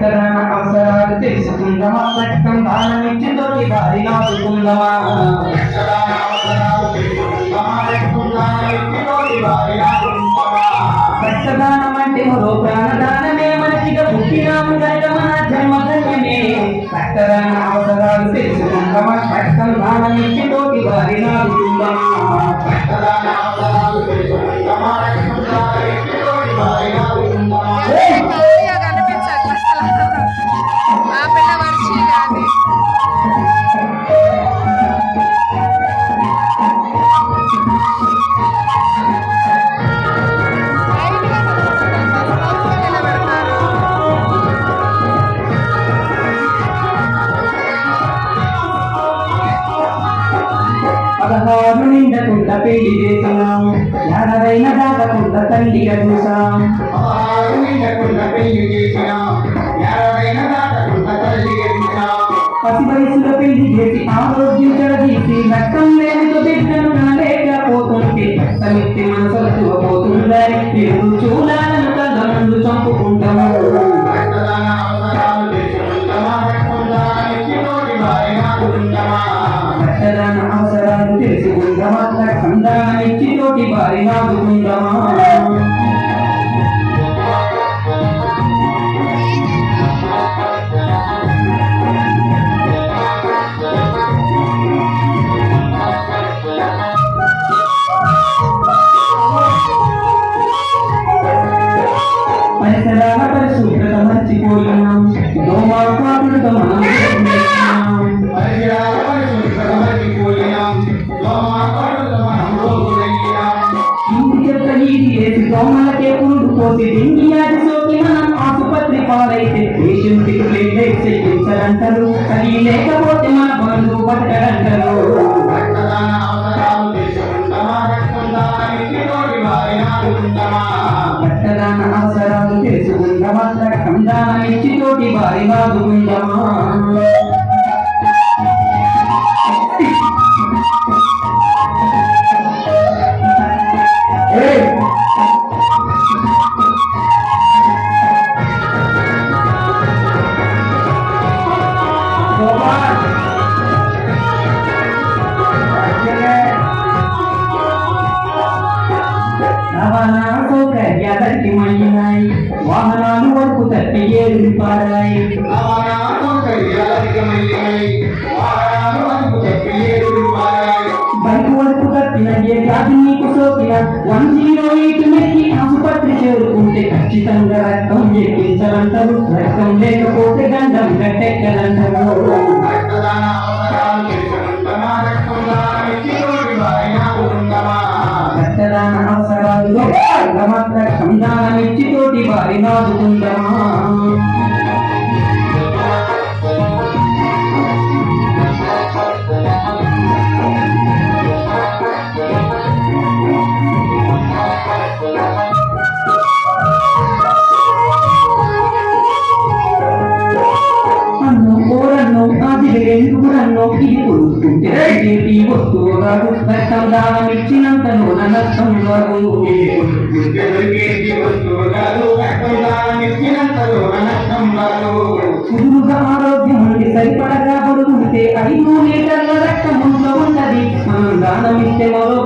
రక్తదాన అవసరాలు తెలుసుకుందామా, రక్తం దానమిచ్చి తోటి వారి నాదుకుందామా. రక్తదానం అంటే మరో ప్రాణదానమే, మనిషిగా పుట్టినాము గనక మన జన్మధన్యమే. రక్తదాన అవసరాలు తెలుసుకుందామా, రక్తం దానమిచ్చి తోటి వారి నాదుకుందామా. పదహారు నిండకుండా పెళ్లి చేసినాం, ఎడవైన దాటకుండా తల్లిగా చూసాం. పసి వయసులో పెళ్లి చేసి ఆరోగ్యం చెడదీసి రక్తం లేనితో బిడ్డను కనలేకపోతుంటే రక్తమిచ్చి మనసు పోతుందని ఎదురు చూడాలను కళ్ళ ముందు చంపుకుంటాము. రక్తదాన అవసరాలు తెలుసుకుందామా, రక్తం దానమిచ్చి తోటి వారి నాదుకుందామా. పరిసరాల పరిశుభ్రత మర్చిపోయినాం, దోమాకారులతో మనం ఇంటి చెత్త నీటి వేసి దోమలకే పురుడు పోసి డింగి వ్యాధి సోకి మనం ఆసుపత్రి పాలైతే పేషెంట్కి ప్లేట్ ఎక్కించాలంటారు, అది లేకపోతే మన బంధువు బతకడంటారు. రక్తదాన అవసరాలు తెలుసుకుందామా, రక్తం దానమిచ్చి తోటి వారి నాదుకుందామా. రవాణా సౌకర్యాలకి మళ్ళినాయి, వాహనాలు వరకు తప్పి ఏడు పారాయి. బైక్ వరకు తప్పిన ఏ వ్యాధి నీకు సోకిన 108 మెక్కి ఆసుపత్రి చేరుకుంటే ఖచ్చితంగా రక్తం ఎక్కించాలంటారు, రక్తం లేకపోతే గండం గట్టెక్కలంటారు. రక్తదాన అవసరాలు రక్తం దానమిచ్చి తోటి వారి నాదుకుందామా. ఎందుకురన్నో ఇది కొడుకుంటే వస్తువు కాదు, రక్తం దానమిచ్చినంతలో నష్టం కాదు. కుదురుగా ఆరోగ్యం ఉండి సరిపడగా పడుకుంటే 5 లీటర్ల రక్తం ఉన్నది. మనం దానమిస్తే మరో